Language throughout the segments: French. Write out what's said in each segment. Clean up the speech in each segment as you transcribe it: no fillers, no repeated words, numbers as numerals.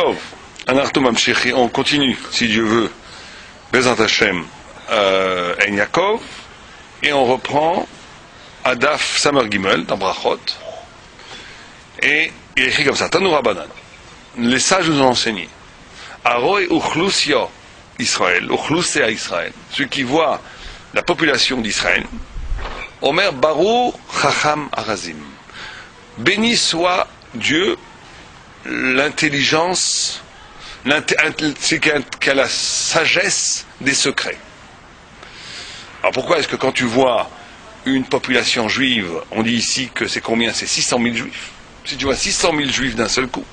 Tov, on continue, si Dieu veut, Bezat Hashem, En Yaakov, et on reprend Adaf Samer Gimel, dans Brachot, et il écrit comme ça, Tanu Rabbanan, les sages nous ont enseigné, Aroe Uchlusya Israël, Uchlusya Israël, ceux qui voient la population d'Israël, Omer Baruch Chacham Arazim, béni soit Dieu, l'intelligence, c'est qui a la sagesse des secrets. Alors pourquoi est-ce que quand tu vois une population juive, on dit ici que c'est combien? C'est 600 000 juifs. Si tu vois 600 000 juifs d'un seul coup,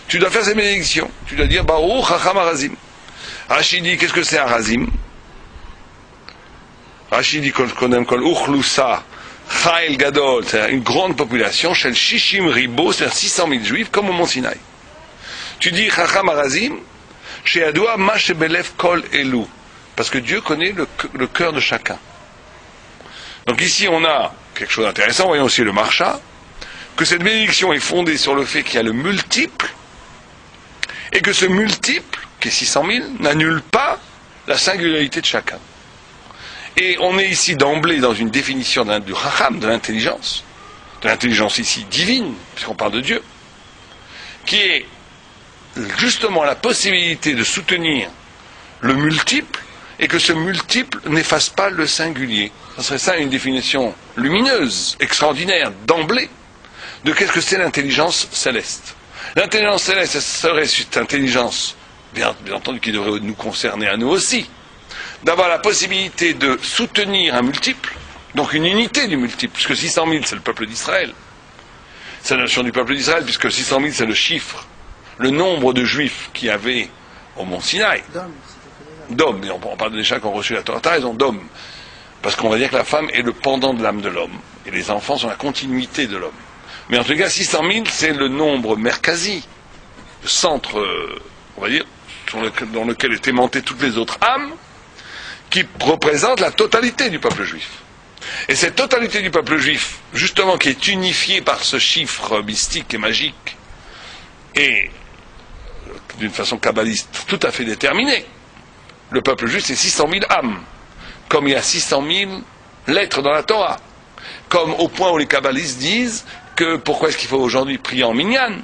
tu dois faire ces bénédictions. Tu dois dire Baruch Chacham Arazim. Rachid dit qu'est-ce que c'est Arazim? Rachid dit qu'on kol Uchlusa Chayil Gadol, c'est une grande population, Shel Shishim Ribo, c'est-à-dire 600 000 juifs, comme au Mont Sinaï. Tu dis Chacham Arazim, Sheyadoua Ma Shebelev Kol Elu, parce que Dieu connaît le cœur de chacun. Donc ici on a quelque chose d'intéressant, voyons aussi le Marsha, que cette bénédiction est fondée sur le fait qu'il y a le multiple, et que ce multiple, qui est 600 000, n'annule pas la singularité de chacun. Et on est ici d'emblée dans une définition du Chacham, de l'intelligence ici divine, puisqu'on parle de Dieu, qui est justement la possibilité de soutenir le multiple, et que ce multiple n'efface pas le singulier. Ce serait ça une définition lumineuse, extraordinaire, d'emblée, de qu'est-ce que c'est l'intelligence céleste. L'intelligence céleste, ce serait cette intelligence, bien entendu, qui devrait nous concerner à nous aussi, d'avoir la possibilité de soutenir un multiple, donc une unité du multiple, puisque 600 000 c'est le peuple d'Israël, c'est la notion du peuple d'Israël, puisque 600 000 c'est le chiffre, le nombre de juifs qu'il y avait au Mont Sinaï, d'hommes, et on parle déjà qui ont reçu la Torah, t'as raison, d'hommes, parce qu'on va dire que la femme est le pendant de l'âme de l'homme, et les enfants sont la continuité de l'homme. Mais en tout cas, 600 000 c'est le nombre merkazi, le centre, on va dire, dans lequel est aimantée toutes les autres âmes, qui représente la totalité du peuple juif. Et cette totalité du peuple juif, justement, qui est unifiée par ce chiffre mystique et magique, et d'une façon kabbaliste tout à fait déterminée, le peuple juif c'est 600 000 âmes, comme il y a 600 000 lettres dans la Torah, comme au point où les kabbalistes disent que pourquoi est-ce qu'il faut aujourd'hui prier en minyan?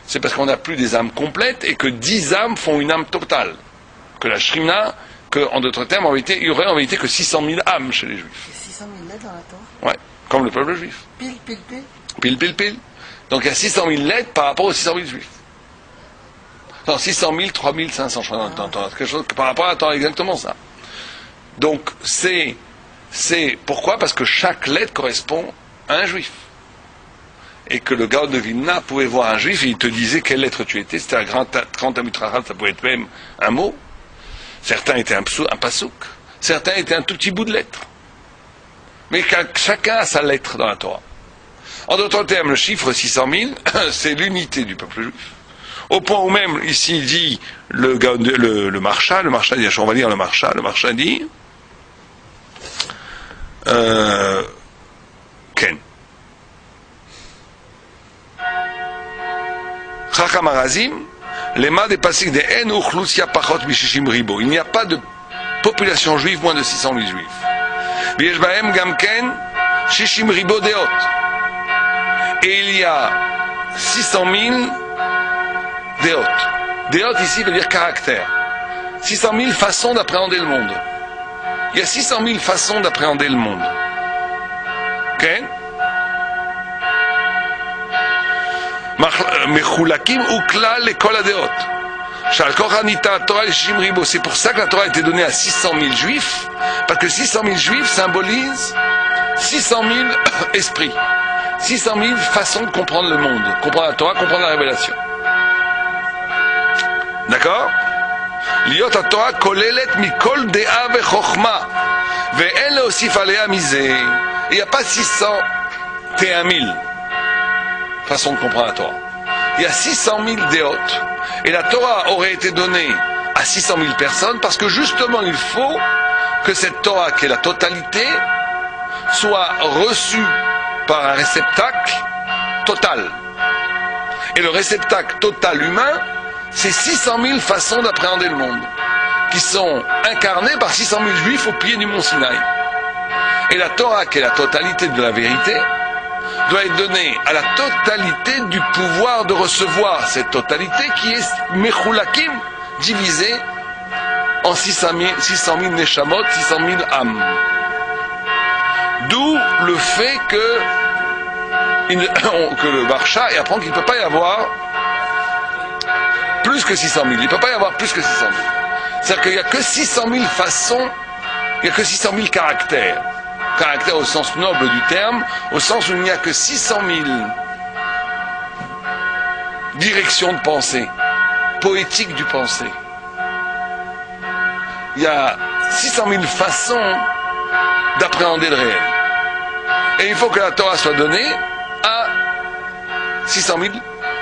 C'est parce qu'on n'a plus des âmes complètes et que 10 âmes font une âme totale, que la shrina, que, en d'autres termes, il y aurait en vérité que 600 000 âmes chez les juifs. 600 000 lettres dans la Torah? Ouais, comme le peuple juif. Pile, pile, pile. Pile, pile, pile. Donc il y a 600 000 lettres par rapport aux 600 000 juifs. Non, 600 000, 3 500, je crois, quelque chose par rapport à la Torah, exactement ça. Donc c'est pourquoi? Parce que chaque lettre correspond à un juif. Et que le Gaon de Vilna pouvait voir un juif et il te disait quelle lettre tu étais. C'était un grand Talmud Chacham, ça pouvait être même un mot. Certains étaient un pasouk, certains étaient un tout petit bout de lettre. Mais chacun a sa lettre dans la Torah. En d'autres termes, le chiffre 600 000, c'est l'unité du peuple juif. Au point où même, ici, dit le Marsha dit, on va lire le Marsha dit, Ken. Chacham Arazim, Lema des pasik de En Uchlusia Pachot Mishishim Ribo. Il n'y a pas de population juive moins de 600 000 juifs. Viesh Bahem Gamken Shishim Ribo Deot. Et il y a 600 000 Deot. Deot ici veut dire caractère. 600 000 façons d'appréhender le monde. Il y a 600 000 façons d'appréhender le monde. Ok? Mechulakim ukla lekol adeot. C'est pour ça que la Torah a été donnée à 600 000 juifs, parce que 600 000 juifs symbolisent 600 000 esprits, 600 000 façons de comprendre le monde, comprendre la Torah, comprendre la révélation. D'accord? Liot Torah kolelet mikol dea vechochma ve'en leosif alea miseh. Il n'y a pas 601 000 façons de comprendre la Torah. Il y a 600 000 déotes. Et la Torah aurait été donnée à 600 000 personnes parce que justement il faut que cette Torah, qui est la totalité, soit reçue par un réceptacle total. Et le réceptacle total humain, c'est 600 000 façons d'appréhender le monde, qui sont incarnées par 600 000 juifs au pied du mont Sinaï. Et la Torah, qui est la totalité de la vérité, doit être donnée à la totalité du pouvoir de recevoir cette totalité qui est Mechulakim, divisée en 600 000 Neshamot, 600 000 âmes. D'où le fait que le Maharsha apprend qu'il ne peut pas y avoir plus que 600 000. Il ne peut pas y avoir plus que 600 000. C'est-à-dire qu'il n'y a que 600 000 façons, il n'y a que 600 000 caractères. Caractère au sens noble du terme, au sens où il n'y a que 600 000 directions de pensée, poétiques du pensée. Il y a 600 000 façons d'appréhender le réel. Et il faut que la Torah soit donnée à 600 000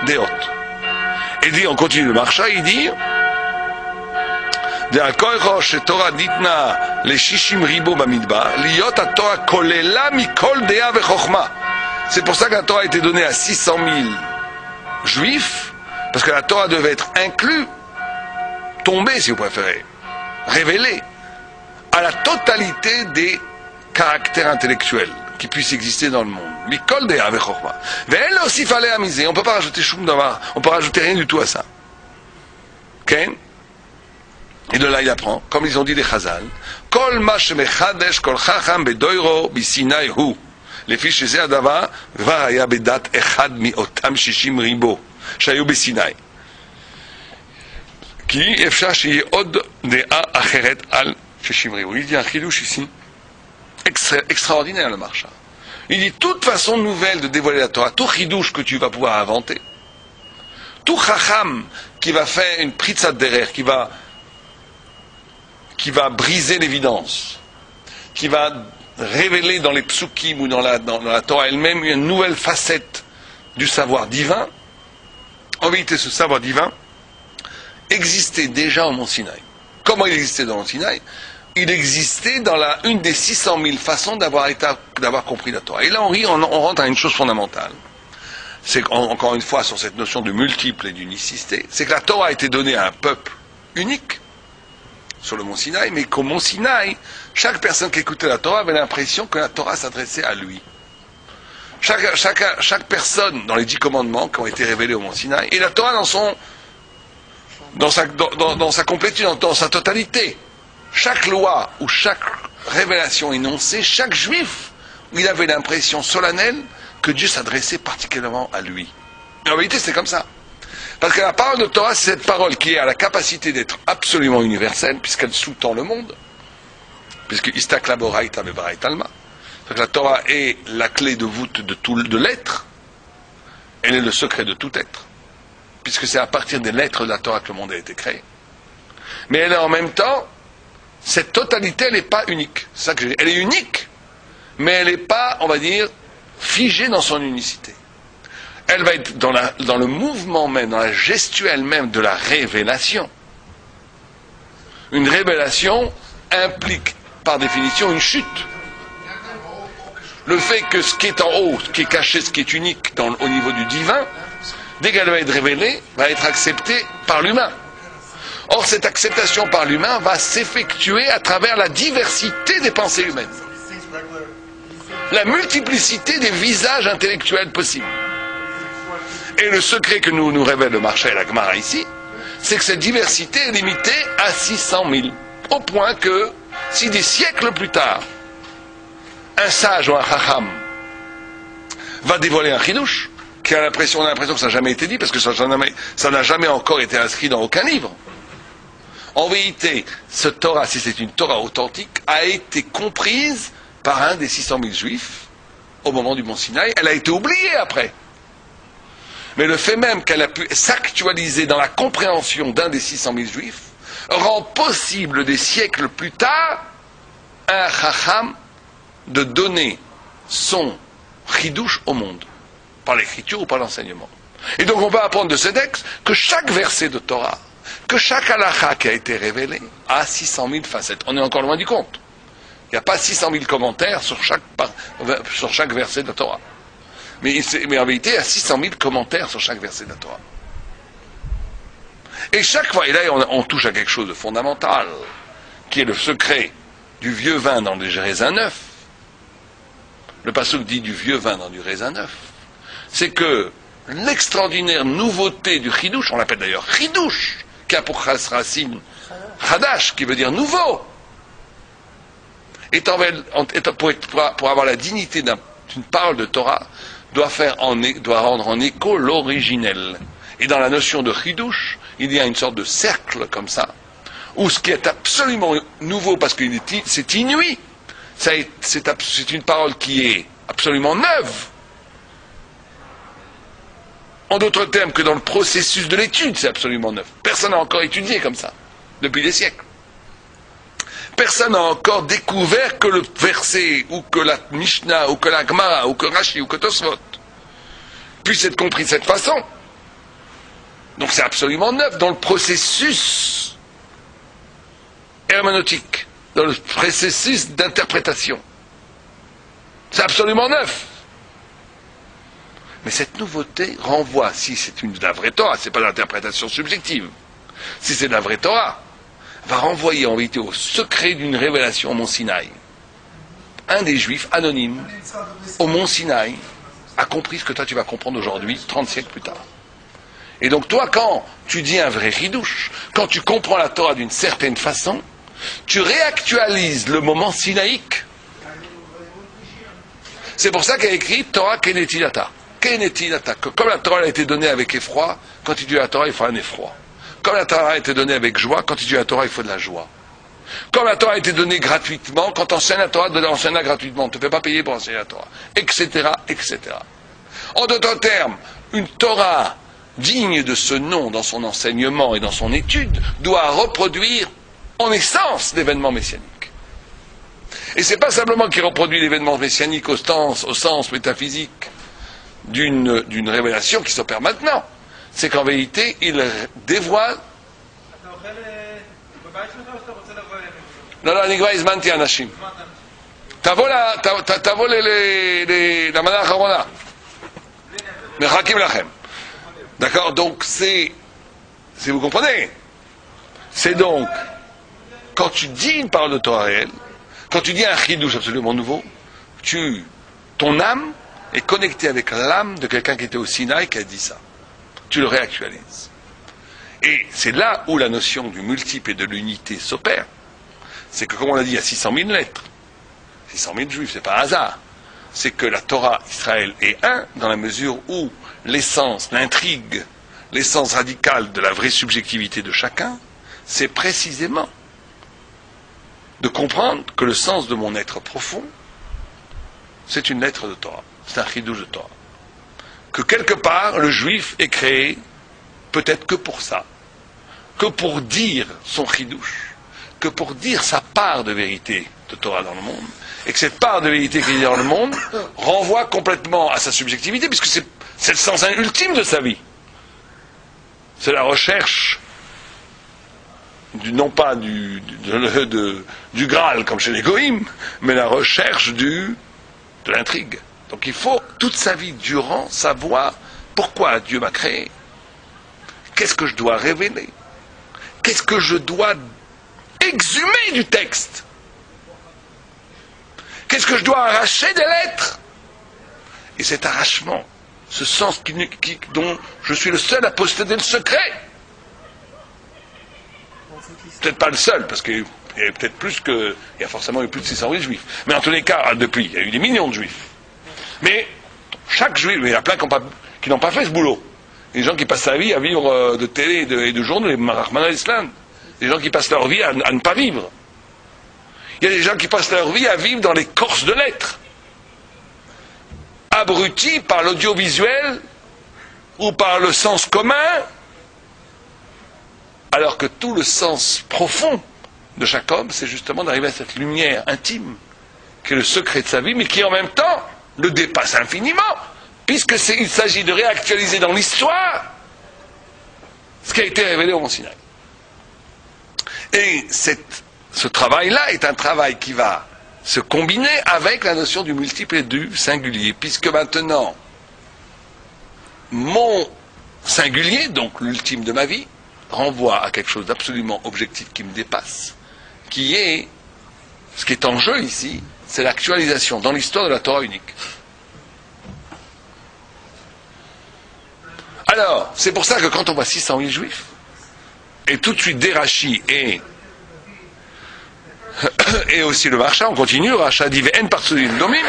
déotes. Et dit, on continue le Maharsha, il dit c'est pour ça que la Torah a été donnée à 600 000 juifs, parce que la Torah devait être inclue, tombée si vous préférez, révélée à la totalité des caractères intellectuels qui puissent exister dans le monde. Mikol Dea vechokma. Ve'en aussi fallait amuser. On peut pas rajouter shum davar. On peut rajouter rien du tout à ça. Okay? Et de là, il apprend, comme ils ont dit les Chazal, Kol ma shemechadesh kol chacham bedoiro bisinai hu. Les fiches chez Adava, var haya bedat echad mi otam shishim ribo. Shayu besinai. Qui efshar shiye od dea acheret al shishim ribo. Il dit un chidouche ici. Extraordinaire le Maharsha. Il dit toute façon nouvelle de dévoiler la Torah, tout chidouche que tu vas pouvoir inventer, tout chacham qui va faire une pritza derrière, qui va briser l'évidence, qui va révéler dans les psukim ou dans la Torah elle-même une nouvelle facette du savoir divin. En vérité, ce savoir divin existait déjà au mont Sinaï. Comment il existait dans le mont Sinaï? Il existait dans une des 600 000 façons d'avoir compris la Torah. Et là, on rentre à une chose fondamentale. C'est encore une fois sur cette notion de multiple et d'unicité, c'est que la Torah a été donnée à un peuple unique sur le mont Sinaï, mais qu'au mont Sinaï, chaque personne qui écoutait la Torah avait l'impression que la Torah s'adressait à lui. Chaque personne dans les 10 commandements qui ont été révélés au mont Sinaï, et la Torah dans sa complétude, dans sa totalité. Chaque loi ou chaque révélation énoncée, chaque juif, il avait l'impression solennelle que Dieu s'adressait particulièrement à lui. Et en vérité, c'est comme ça. Parce que la parole de Torah, c'est cette parole qui a la capacité d'être absolument universelle, puisqu'elle sous-tend le monde. Puisque Istak Laboraïta Bebarait Alma. La Torah est la clé de voûte de l'être. Elle est le secret de tout être. Puisque c'est à partir des lettres de la Torah que le monde a été créé. Mais elle est en même temps, cette totalité, elle n'est pas unique. C'est ça que elle est unique, mais elle n'est pas, on va dire, figée dans son unicité. Elle va être dans le mouvement même, dans la gestuelle même de la révélation. Une révélation implique, par définition, une chute. Le fait que ce qui est en haut, ce qui est caché, ce qui est unique au niveau du divin, dès qu'elle va être révélée, va être acceptée par l'humain. Or, cette acceptation par l'humain va s'effectuer à travers la diversité des pensées humaines. La multiplicité des visages intellectuels possibles. Et le secret que nous révèle le Maharsha et la Gemara ici, c'est que cette diversité est limitée à 600 000. Au point que, si des siècles plus tard, un sage ou un chacham va dévoiler un chidouche, on a l'impression que ça n'a jamais été dit, parce que ça n'a jamais encore été inscrit dans aucun livre. En vérité, ce Torah, si c'est une Torah authentique, a été comprise par un des 600 000 juifs au moment du mont Sinaï. Elle a été oubliée après. Mais le fait même qu'elle a pu s'actualiser dans la compréhension d'un des 600 000 juifs rend possible des siècles plus tard un chacham de donner son chidouche au monde, par l'écriture ou par l'enseignement. Et donc on va apprendre de ce texte que chaque verset de Torah, que chaque halakha qui a été révélé a 600 000 facettes. On est encore loin du compte. Il n'y a pas 600 000 commentaires sur chaque verset de la Torah. Mais en vérité, il y a 600 000 commentaires sur chaque verset de la Torah. Et chaque fois, et là on touche à quelque chose de fondamental, qui est le secret du vieux vin dans du raisin neuf. Le passouk dit du vieux vin dans du raisin neuf. C'est que l'extraordinaire nouveauté du chidouche, on l'appelle d'ailleurs chidouche, qui a pour racine chadash, qui veut dire nouveau, pour avoir la dignité d'une parole de Torah, doit rendre en écho l'originel. Et dans la notion de chidouche, il y a une sorte de cercle comme ça, où ce qui est absolument nouveau, parce que c'est inouï, c'est une parole qui est absolument neuve. En d'autres termes que dans le processus de l'étude, c'est absolument neuf. Personne n'a encore étudié comme ça, depuis des siècles. Personne n'a encore découvert que le verset, ou que la Mishnah, ou que la Gemara, ou que Rashi, ou que Tosfot puisse être compris de cette façon. Donc c'est absolument neuf dans le processus herméneutique, dans le processus d'interprétation. C'est absolument neuf. Mais cette nouveauté renvoie, si c'est de la vraie Torah, c'est pas de l'interprétation subjective, si c'est de la vraie Torah, va renvoyer en vérité au secret d'une révélation au mont Sinaï. Un des juifs anonymes au mont Sinaï a compris ce que toi tu vas comprendre aujourd'hui, 30 siècles plus tard. Et donc toi, quand tu dis un vrai chidouche, quand tu comprends la Torah d'une certaine façon, tu réactualises le moment sinaïque. C'est pour ça qu'elle a écrit Torah Kenetilata. Kenetilata. Comme la Torah a été donnée avec effroi, quand tu dis la Torah, il faut un effroi. Comme la Torah a été donnée avec joie, quand tu dis la Torah, il faut de la joie. Comme la Torah a été donnée gratuitement, quand tu enseignes la Torah, enseigne-la gratuitement. On ne te fait pas payer pour enseigner la Torah. Etc., etc. En d'autres termes, une Torah digne de ce nom dans son enseignement et dans son étude doit reproduire en essence l'événement messianique. Et c'est pas simplement qu'il reproduit l'événement messianique au sens métaphysique d'une révélation qui s'opère maintenant. C'est qu'en vérité, il dévoile... לא, אני כבר הזמנתי אנשים. תבוא למנה האחרונה. מחכים לכם. D'accord? Donc si vous comprenez, c'est donc, quand tu dis une parole de Torah réelle, quand tu dis un chidouche absolument nouveau, ton âme est connectée avec l'âme de quelqu'un qui était au Sinaï qui a dit ça. Tu le réactualises. Et c'est là où la notion du multiple et de l'unité s'opère. C'est que, comme on l'a dit, il y a 600 000 lettres. 600 000 juifs, c'est pas un hasard. C'est que la Torah Israël est un, dans la mesure où l'essence, l'intrigue, l'essence radicale de la vraie subjectivité de chacun, c'est précisément de comprendre que le sens de mon être profond, c'est une lettre de Torah. C'est un chidouche de Torah. Que quelque part, le juif est créé, peut-être que pour ça, que pour dire son chidouche, que pour dire sa part de vérité de Torah dans le monde, et que cette part de vérité qui est dans le monde renvoie complètement à sa subjectivité, puisque c'est le sens ultime de sa vie. C'est la recherche, non pas du Graal comme chez les Goïms, mais la recherche de l'intrigue. Donc il faut toute sa vie durant savoir pourquoi Dieu m'a créé, qu'est-ce que je dois révéler, qu'est-ce que je dois exhumer du texte, qu'est-ce que je dois arracher des lettres. Et cet arrachement, ce sens dont je suis le seul à posséder le secret, peut-être pas le seul, parce qu'il y a peut-être il y a forcément eu plus de 600 000 juifs, mais en tous les cas, depuis, il y a eu des millions de juifs. Mais chaque juif, il y a plein qui n'ont pas fait ce boulot. Des gens qui passent sa vie à vivre de télé et de journaux, les Rahman al-Islam. Des gens qui passent leur vie à ne pas vivre. Il y a des gens qui passent leur vie à vivre dans les corses de lettres, abrutis par l'audiovisuel ou par le sens commun, alors que tout le sens profond de chaque homme, c'est justement d'arriver à cette lumière intime, qui est le secret de sa vie, mais qui en même temps le dépasse infiniment, puisqu'il s'agit de réactualiser dans l'histoire ce qui a été révélé au Mont Sinaï. Et ce travail-là est un travail qui va se combiner avec la notion du multiple et du singulier, puisque maintenant, mon singulier, donc l'ultime de ma vie, renvoie à quelque chose d'absolument objectif qui me dépasse, qui est, ce qui est en jeu ici, c'est l'actualisation dans l'histoire de la Torah unique. Alors, c'est pour ça que quand on voit 600 000 juifs, et tout de suite des Rashi et aussi le Maharsha, on continue, le Maharsha dit Ve'en parsudim domim,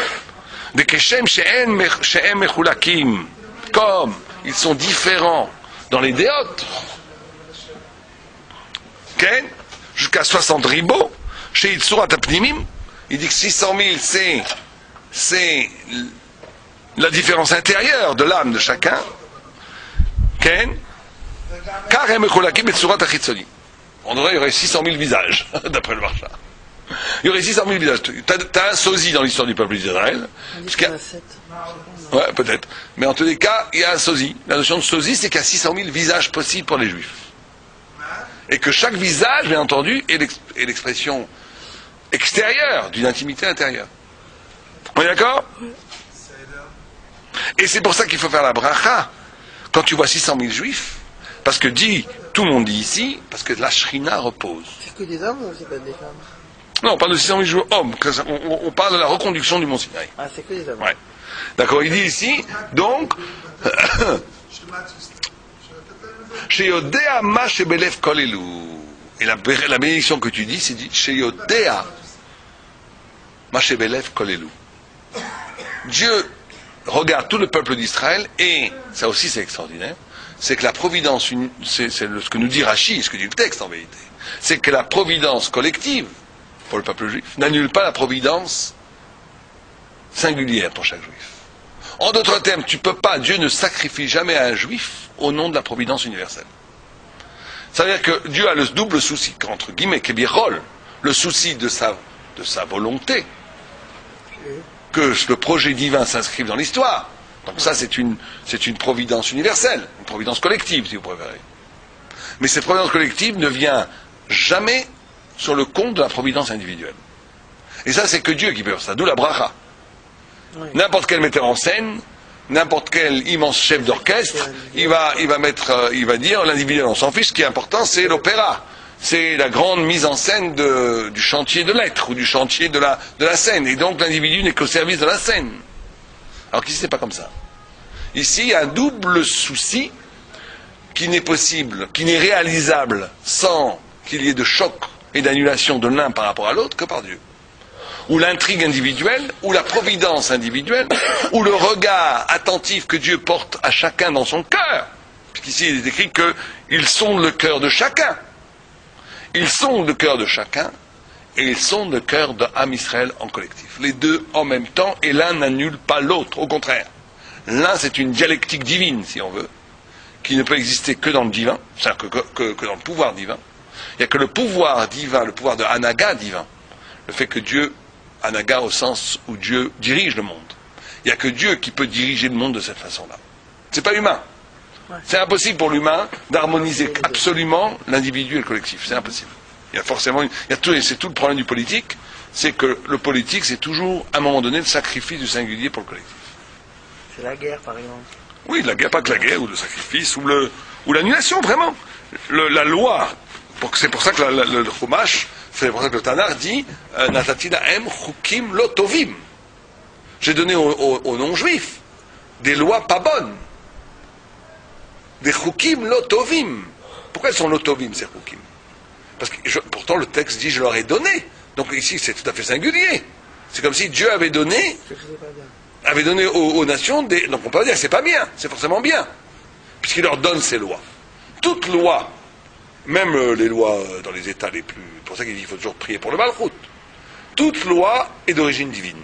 de keshem she'en mechulakim, comme ils sont différents dans les déotes, okay? Jusqu'à 60 ribots, chez Yitzurat Apnimim, il dit que 600 000 c'est la différence intérieure de l'âme de chacun, okay? Car hem mechulakim et Yitzurat Achitzoni. On dirait qu'il y aurait 600 000 visages, d'après le Maharsha. Il y aurait 600 000 visages. Tu as un sosie dans l'histoire du peuple d'Israël. Ouais, peut-être. Mais en tous les cas, il y a un sosie. La notion de sosie, c'est qu'il y a 600 000 visages possibles pour les juifs. Et que chaque visage, bien entendu, est l'expression extérieure d'une intimité intérieure. On est d'accord? Et c'est pour ça qu'il faut faire la bracha quand tu vois 600 000 juifs, parce que tout le monde dit ici, parce que la Shrina repose. C'est que des hommes ou c'est pas des femmes? Non, on parle de 600 000 hommes. On parle de la reconduction du Mont Sinaï. Ah, c'est que des hommes. Ouais. D'accord, il dit ici, donc, chez Yodea ma shebelev kolelu. Et la bénédiction que tu dis, c'est dit chez Yodea ma shebelev kolelu. Dieu regarde tout le peuple d'Israël, et ça aussi c'est extraordinaire, c'est que la providence, c'est ce que nous dit Rashi, ce que dit le texte en vérité, c'est que la providence collective pour le peuple juif n'annule pas la providence singulière pour chaque juif. En d'autres termes, Dieu ne sacrifie jamais à un juif au nom de la providence universelle. Ça veut dire que Dieu a le double souci, entre guillemets, Kebirol, le souci de sa volonté, que le projet divin s'inscrive dans l'histoire. Donc ça, c'est une providence universelle, une providence collective, si vous préférez. Mais cette providence collective ne vient jamais sur le compte de la providence individuelle. Et ça, c'est que Dieu qui peut faire ça, d'où la bracha. Oui. N'importe quel metteur en scène, n'importe quel immense chef d'orchestre, il va dire, l'individuel on s'en fiche, ce qui est important c'est l'opéra, c'est la grande mise en scène du chantier de l'être, ou du chantier de la scène, et donc l'individu n'est qu'au service de la scène. Alors qu'ici c'est pas comme ça. Ici il y a un double souci qui n'est possible, qui n'est réalisable sans qu'il y ait de choc et d'annulation de l'un par rapport à l'autre que par Dieu. Ou l'intrigue individuelle, ou la providence individuelle, ou le regard attentif que Dieu porte à chacun dans son cœur. Puisqu'ici il est écrit qu'ils sondent le cœur de chacun. Ils sondent le cœur de chacun, et ils sondent le cœur d'Am Israël en collectif. Les deux en même temps, et l'un n'annule pas l'autre, au contraire. L'un c'est une dialectique divine, si on veut, qui ne peut exister que dans le divin, c'est-à-dire que dans le pouvoir divin. Il n'y a que le pouvoir divin, le pouvoir de Hanaga divin, le fait que Dieu Hanaga au sens où Dieu dirige le monde. Il n'y a que Dieu qui peut diriger le monde de cette façon-là. C'est pas humain. Ouais. C'est impossible pour l'humain d'harmoniser absolument l'individu et le collectif. C'est impossible. Il y a forcément, c'est tout le problème du politique, c'est que le politique, c'est toujours, à un moment donné, le sacrifice du singulier pour le collectif. C'est la guerre, par exemple. Oui, la guerre, pas que la guerre, ou le sacrifice, ou l'annulation, vraiment. La loi, c'est pour ça que le Chumash, c'est pour ça que le Tanakh dit Natati lahem chukim lo tovim. J'ai donné aux non-juifs des lois pas bonnes. Des chukim lo tovim. Pourquoi elles sont lo tovim, ces chukim? Parce que pourtant le texte dit je leur ai donné. Donc ici c'est tout à fait singulier. C'est comme si Dieu avait donné aux nations des. Donc on peut pas dire que c'est pas bien, c'est forcément bien. Puisqu'il leur donne ces lois. Toute loi, même les lois dans les États les plus... C'est pour ça qu'il dit qu'il faut toujours prier pour le Malchut. Toute loi est d'origine divine.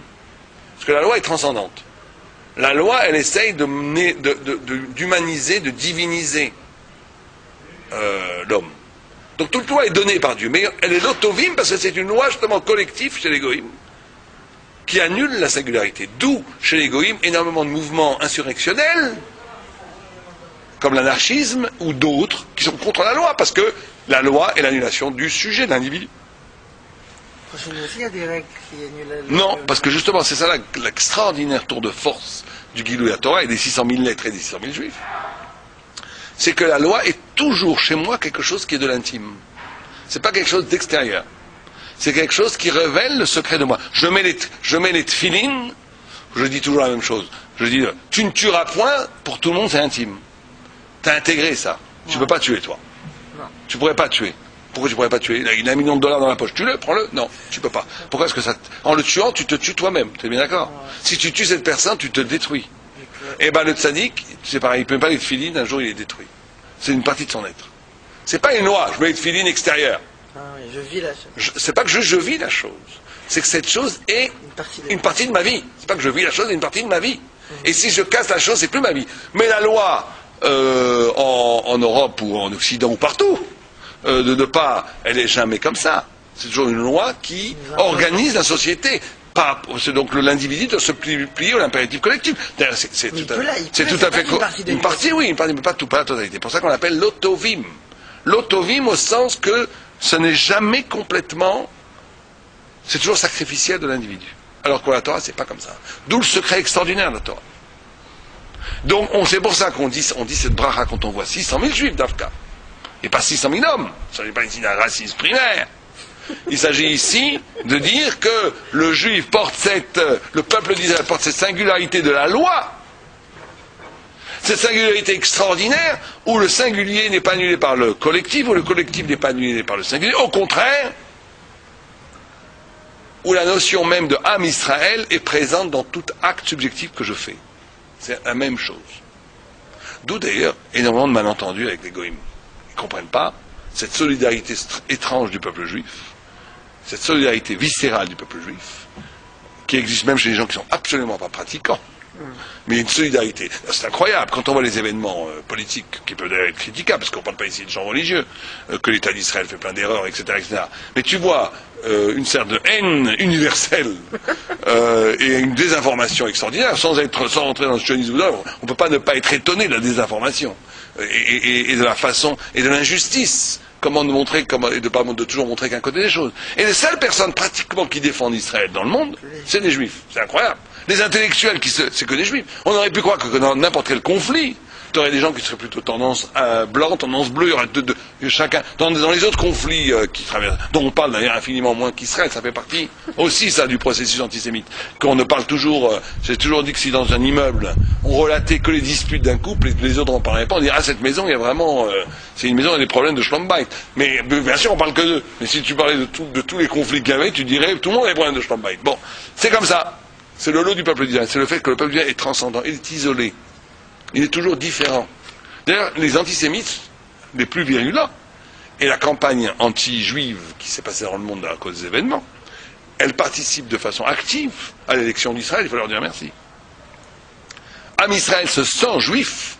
Parce que la loi est transcendante. La loi, elle essaye d'humaniser, de diviniser l'homme. Donc toute loi est donnée par Dieu. Mais elle est l'autovim parce que c'est une loi justement collective chez les goïms qui annule la singularité. D'où, chez les goïms, énormément de mouvements insurrectionnels comme l'anarchisme, ou d'autres, qui sont contre la loi, parce que la loi est l'annulation du sujet, de l'individu. Aussi, il y a des règles qui annulent la loi. Non, parce que justement, c'est ça l'extraordinaire tour de force du Gilui Torah et des 600 000 lettres et des 600 000 juifs. c'est que la loi est toujours chez moi quelque chose qui est de l'intime. C'est pas quelque chose d'extérieur. C'est quelque chose qui révèle le secret de moi. Je mets les tefilines, je dis toujours la même chose. Je dis, tu ne tueras point, pour tout le monde c'est intime. Tu as intégré ça. Tu ne peux pas tuer, toi. Non. Tu ne pourrais pas tuer. Pourquoi tu ne pourrais pas tuer? Il a $1 million dans la poche. Tue-le, prends-le. Non, tu ne peux pas. Pourquoi est-ce que ça... En le tuant, tu te tues toi-même. Tu es bien d'accord? Si tu tues cette personne, tu te détruis. Et ben le tzaddik, c'est pareil, il ne peut pas les tefilines, un jour il est détruit. C'est une partie de son être. C'est pas une loi, je mets les tefilines extérieures. Ah oui, je vis la chose. C'est pas que je vis la chose. C'est que cette chose est une partie de ma vie. C'est pas que je vis la chose, c'est une partie de ma vie. Et si je casse la chose, c'est plus ma vie. Mais la loi, en Europe ou en Occident ou partout, de ne pas, elle est jamais comme ça. C'est toujours une loi qui organise la société. C'est donc l'individu doit se plier à l'impératif collectif. C'est tout à fait une partie, oui, une partie, mais pas la totalité. C'est pour ça qu'on l'appelle l'autovim. L'autovim au sens que ce n'est jamais complètement, c'est toujours sacrificiel de l'individu. Alors que la Torah, c'est pas comme ça. D'où le secret extraordinaire de la Torah. Donc, c'est pour ça qu'on dit cette bracha quand on voit 600 000 juifs d'Afka. Et pas 600 000 hommes. Ça n'est pas ici d'un racisme primaire. Il s'agit ici de dire que le juif le peuple d'Israël porte cette singularité de la loi. Cette singularité extraordinaire où le singulier n'est pas annulé par le collectif, où le collectif n'est pas annulé par le singulier. Au contraire, où la notion même de âme Israël est présente dans tout acte subjectif que je fais. C'est la même chose. D'où d'ailleurs énormément de malentendus avec les goïms. Ils ne comprennent pas cette solidarité étrange du peuple juif, cette solidarité viscérale du peuple juif, qui existe même chez les gens qui ne sont absolument pas pratiquants. Mais il y a une solidarité. C'est incroyable. Quand on voit les événements politiques, qui peuvent être critiquables, parce qu'on ne parle pas ici de gens religieux, que l'État d'Israël fait plein d'erreurs, etc., etc. Mais tu vois une certaine haine universelle et une désinformation extraordinaire, sans rentrer dans le sionisme, on ne peut pas ne pas être étonné de la désinformation et de la façon et de l'injustice. Comment de montrer, de toujours montrer qu'un côté des choses. Et les seules personnes pratiquement qui défendent Israël dans le monde, c'est des juifs. C'est incroyable. Les intellectuels, c'est que des juifs. On aurait pu croire que dans n'importe quel conflit, tu aurais des gens qui seraient plutôt tendance blanc, tendance bleue, il y aurait chacun. Dans les autres conflits qui traversent, dont on parle d'ailleurs infiniment moins qu'Israël, ça fait partie aussi ça du processus antisémite. Qu'on ne parle toujours, j'ai toujours dit que si dans un immeuble, on relatait que les disputes d'un couple et les autres n'en parlaient pas, on dirait, cette maison, il y a vraiment, c'est une maison, il y a des problèmes de schlombait. Mais bien sûr, on parle que d'eux. Mais si tu parlais de tous les conflits qu'il y avait, tu dirais, tout le monde a des problèmes de schlombait. Bon, c'est comme ça. C'est le lot du peuple d'Israël. C'est le fait que le peuple d'Israël est transcendant, il est isolé. Il est toujours différent. D'ailleurs, les antisémites, les plus virulents, et la campagne anti-juive qui s'est passée dans le monde à cause des événements, elle participe de façon active à l'élection d'Israël, il faut leur dire merci. Am Israël se sent juif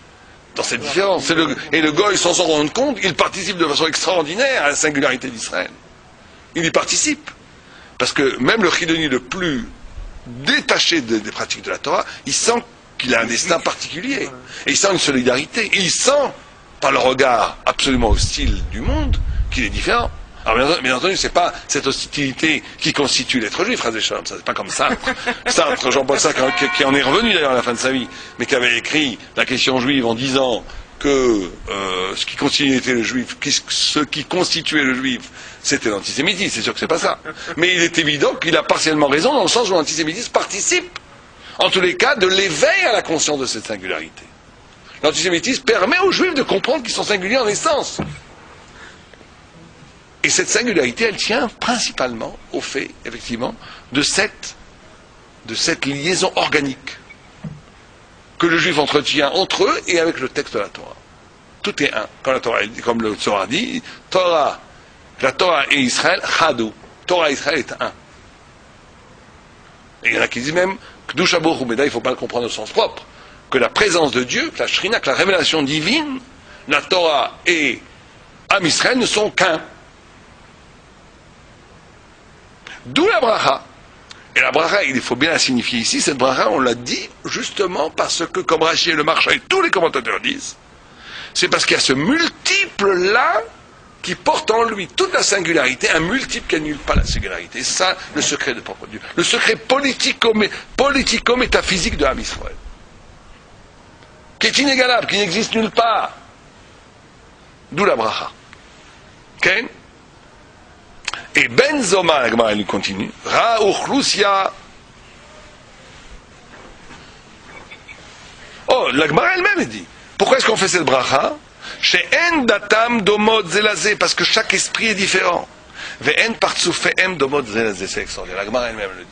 dans cette différence. Et le goy, sans s'en rendre compte, il participe de façon extraordinaire à la singularité d'Israël. Il y participe. Parce que même le chiloni le plus détaché des pratiques de la Torah, il sent qu'il a un destin particulier. Et il sent une solidarité. Et il sent, par le regard absolument hostile du monde, qu'il est différent. Alors bien entendu, c'est pas cette hostilité qui constitue l'être juif, Razé Shalom, ça c'est pas comme ça. Sartre, Jean-Paul Sartre, qui en est revenu d'ailleurs à la fin de sa vie, mais qui avait écrit la question juive en disant que ce qui constituait le juif, c'était l'antisémitisme. C'est sûr que c'est pas ça. Mais il est évident qu'il a partiellement raison dans le sens où l'antisémitisme participe, en tous les cas, de l'éveil à la conscience de cette singularité. L'antisémitisme permet aux juifs de comprendre qu'ils sont singuliers en essence. Et cette singularité, elle tient principalement au fait, effectivement, de cette liaison organique que le juif entretient entre eux et avec le texte de la Torah. Tout est un. Comme le Torah dit, la Torah et Israël, chadou. Torah et Israël est un. Et il y en a qui disent même, K'dusha Baruch Hu, mais là il ne faut pas le comprendre au sens propre, que la présence de Dieu, que la Shrina, que la révélation divine, la Torah et Am Israël ne sont qu'un. D'où la bracha. Et la bracha, il faut bien la signifier ici, cette bracha, on l'a dit justement parce que, comme Rashi et le Maharsha et tous les commentateurs disent, c'est parce qu'il y a ce multiple-là qui porte en lui toute la singularité, un multiple qui annule pas la singularité. C'est ça le secret de propre Dieu. Le secret politico-métaphysique de Am Israël, qui est inégalable, qui n'existe nulle part. D'où la bracha. Ok? Et Ben Zoma, la Gemara, elle continue. Ra uchlusia. Oh, la Gemara elle-même, elle dit. Pourquoi est-ce qu'on fait cette bracha? Chez En datam domod zelazé, parce que chaque esprit est différent. Ve'en partsufehem domod zelazé, c'est extraordinaire. La Gemara elle-même le dit.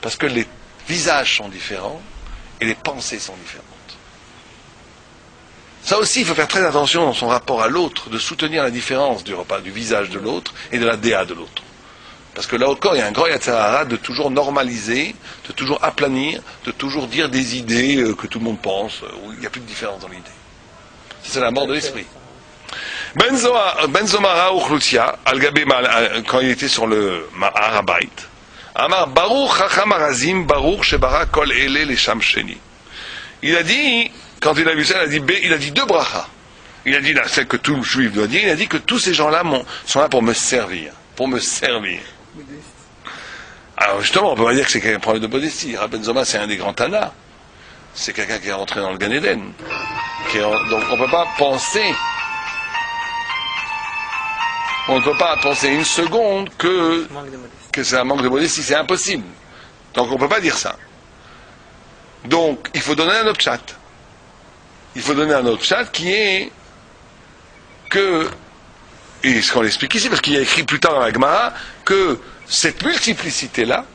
Parce que les visages sont différents et les pensées sont différentes. Ça aussi, il faut faire très attention dans son rapport à l'autre, de soutenir la différence du visage de l'autre et de la déa de l'autre. Parce que là encore, il y a un grand yatzara de toujours normaliser, de toujours aplanir, de toujours dire des idées que tout le monde pense, où il n'y a plus de différence dans l'idée. C'est la mort de l'esprit. Ben Zomara Uchlutia, quand il était sur le Harabait, Amar Baruch Chacham Arazim Baruch Shebara Kol Ele Lesham Sheni. Il a dit, quand il a vu ça, il a dit deux brachas. Il a dit celle que tout juif doit dire, il a dit que tous ces gens-là sont là pour me servir. Pour me servir. Alors justement, on peut pas dire que c'est un problème de modestie. Rabben Zoma, c'est un des grands Tana. C'est quelqu'un qui est rentré dans le Gan Eden. Donc on ne peut pas penser... On ne peut pas penser une seconde que c'est un manque de modestie. C'est impossible. Donc on ne peut pas dire ça. Donc il faut donner un autre chat. Il faut donner un autre chat qui est que, et ce qu'on explique ici, parce qu'il y a écrit plus tard dans la Gemara, que cette multiplicité-là,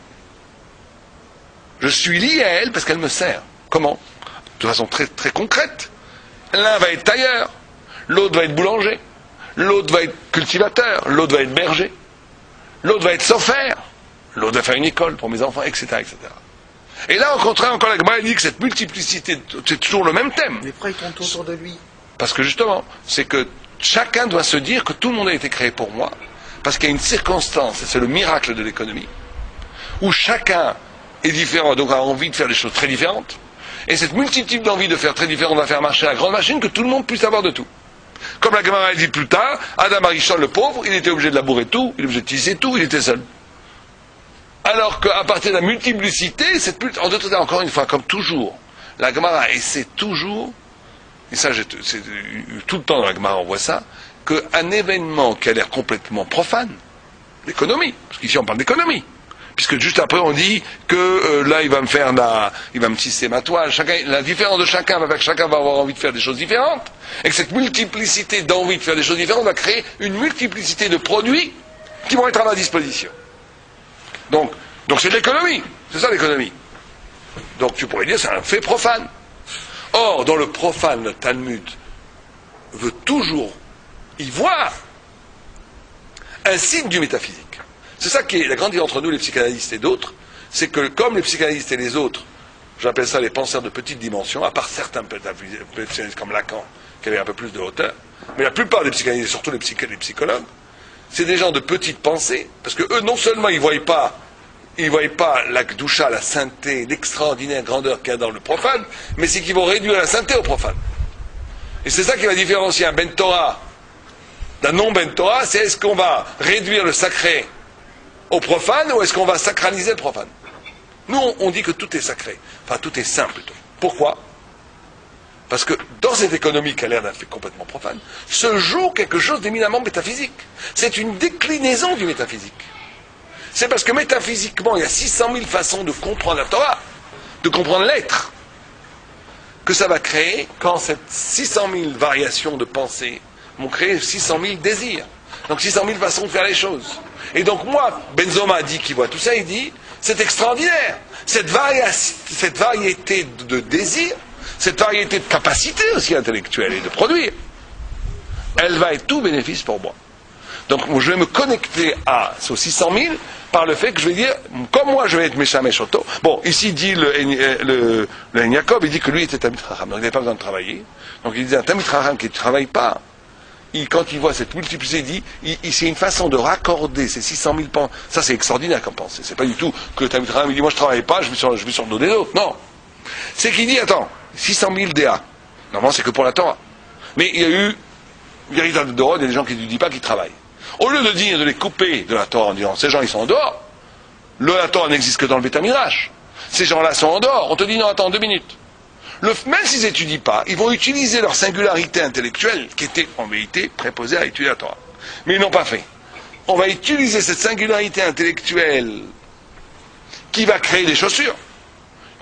je suis lié à elle parce qu'elle me sert. Comment? De façon très, très concrète. L'un va être tailleur, l'autre va être boulanger, l'autre va être cultivateur, l'autre va être berger, l'autre va être sophère, l'autre va faire une école pour mes enfants, etc., etc. Et là, au contraire, encore la Gemara dit que cette multiplicité, c'est toujours le même thème. Mais pourquoi il tourne autour de lui? Parce que justement, c'est que chacun doit se dire que tout le monde a été créé pour moi, parce qu'il y a une circonstance, et c'est le miracle de l'économie, où chacun est différent, donc a envie de faire des choses très différentes, et cette multitude d'envie de faire très différent va faire marcher la grande machine, que tout le monde puisse avoir de tout. Comme la Gemara dit plus tard, Adam Arishon, le pauvre, il était obligé de labourer tout, il était obligé de tisser tout, il était seul. Alors qu'à partir de la multiplicité, en d'autres termes, encore une fois, comme toujours, la Gemara essaie toujours, et ça, tout le temps dans la Gemara on voit ça, qu'un événement qui a l'air complètement profane, l'économie, parce qu'ici on parle d'économie, puisque juste après on dit que là il va me tisser ma toile, la différence de chacun va faire que chacun va avoir envie de faire des choses différentes, et que cette multiplicité d'envie de faire des choses différentes va créer une multiplicité de produits qui vont être à ma disposition. Donc c'est de l'économie, c'est ça l'économie. Donc tu pourrais dire c'est un fait profane. Or, dans le profane, le Talmud veut toujours y voir un signe du métaphysique. C'est ça qui est la grande différence entre nous, les psychanalystes et d'autres, c'est que comme les psychanalystes et les autres, j'appelle ça les penseurs de petite dimension, à part certains psychanalystes comme Lacan, qui avaient un peu plus de hauteur, mais la plupart des psychanalystes, surtout les psychologues, c'est des gens de petite pensée, parce que eux, non seulement ils ne voient pas la Gdusha, la sainteté, l'extraordinaire grandeur qu'il y a dans le profane, mais c'est qu'ils vont réduire la sainteté au profane. Et c'est ça qui va différencier un Ben Torah d'un non-Ben Torah, c'est est-ce qu'on va réduire le sacré au profane ou est-ce qu'on va sacraliser le profane? Nous, on dit que tout est sacré, enfin tout est saint plutôt. Pourquoi? Parce que dans cette économie qui a l'air d'un fait complètement profane, se joue quelque chose d'éminemment métaphysique. C'est une déclinaison du métaphysique. C'est parce que métaphysiquement, il y a 600 000 façons de comprendre la Torah, de comprendre l'être, que ça va créer, quand ces 600 000 variations de pensée vont créer 600 000 désirs. Donc 600 000 façons de faire les choses. Et donc moi, Ben Zoma dit qu'il voit tout ça, il dit, c'est extraordinaire. Cette variété de désirs, cette variété de capacités aussi intellectuelles et de produire, elle va être tout bénéfice pour moi. Donc je vais me connecter à ces 600 000 par le fait que je vais dire, comme moi je vais être Meshamesh Oto. Bon, ici dit le Yaakov, il dit que lui était Tamid Chacham, donc il n'avait pas besoin de travailler. Donc il dit un Tamid Chacham qui ne travaille pas, quand il voit cette multiplicité, il dit, c'est une façon de raccorder ces 600 000 pensées. Ça c'est extraordinaire comme pensée. C'est pas du tout que le Tamid Chacham il dit, moi je ne travaille pas, je vis sur le dos des autres. Non. C'est qu'il dit, attends, 600 000 DA. Normalement c'est que pour la Torah. Mais il y a eu, véritable Dorod, il y a des gens qui ne disent pas qu'ils travaillent. Au lieu de dire, de les couper de la Torah en disant ces gens ils sont en dehors, la Torah n'existe que dans le Beth Midrash. Ces gens-là sont en dehors. On te dit non, attends 2 minutes. Même s'ils n'étudient pas, ils vont utiliser leur singularité intellectuelle, qui était en vérité préposée à étudier la Torah. Mais ils n'ont pas fait. On va utiliser cette singularité intellectuelle qui va créer des chaussures,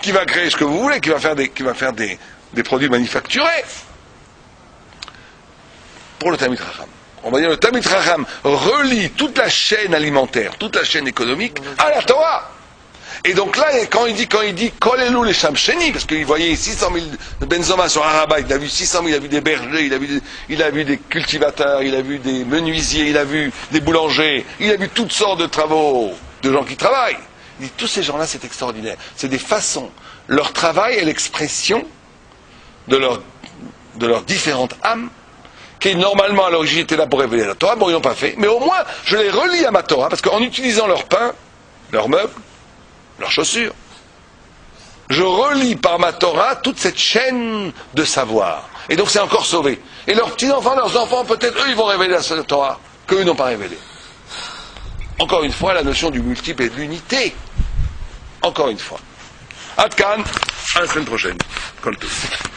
qui va créer ce que vous voulez, qui va faire des produits manufacturés pour le Talmid Chacham. On va dire le Talmid Chacham relie toute la chaîne alimentaire, toute la chaîne économique à la Torah. Et donc là, quand il dit Kolelu les Shamsheni, parce qu'il voyait 600 000 Benzoma sur Arabat, il a vu 600 000, il a vu des bergers, il a vu des cultivateurs, il a vu des menuisiers, il a vu des boulangers, il a vu toutes sortes de travaux, de gens qui travaillent. Il dit, tous ces gens-là, c'est extraordinaire. C'est des façons. Leur travail est l'expression de leurs différentes âmes, qui normalement à l'origine étaient là pour révéler la Torah. Bon, ils n'ont pas fait. Mais au moins, je les relie à ma Torah, parce qu'en utilisant leur pain, leurs meubles, leurs chaussures, je relie par ma Torah toute cette chaîne de savoir. Et donc c'est encore sauvé. Et leurs petits-enfants, leurs enfants, peut-être, eux, ils vont révéler la Torah, qu'eux n'ont pas révélé. Encore une fois, la notion du multiple et de l'unité. Encore une fois. Ad Kan, à la semaine prochaine. Kol Tov.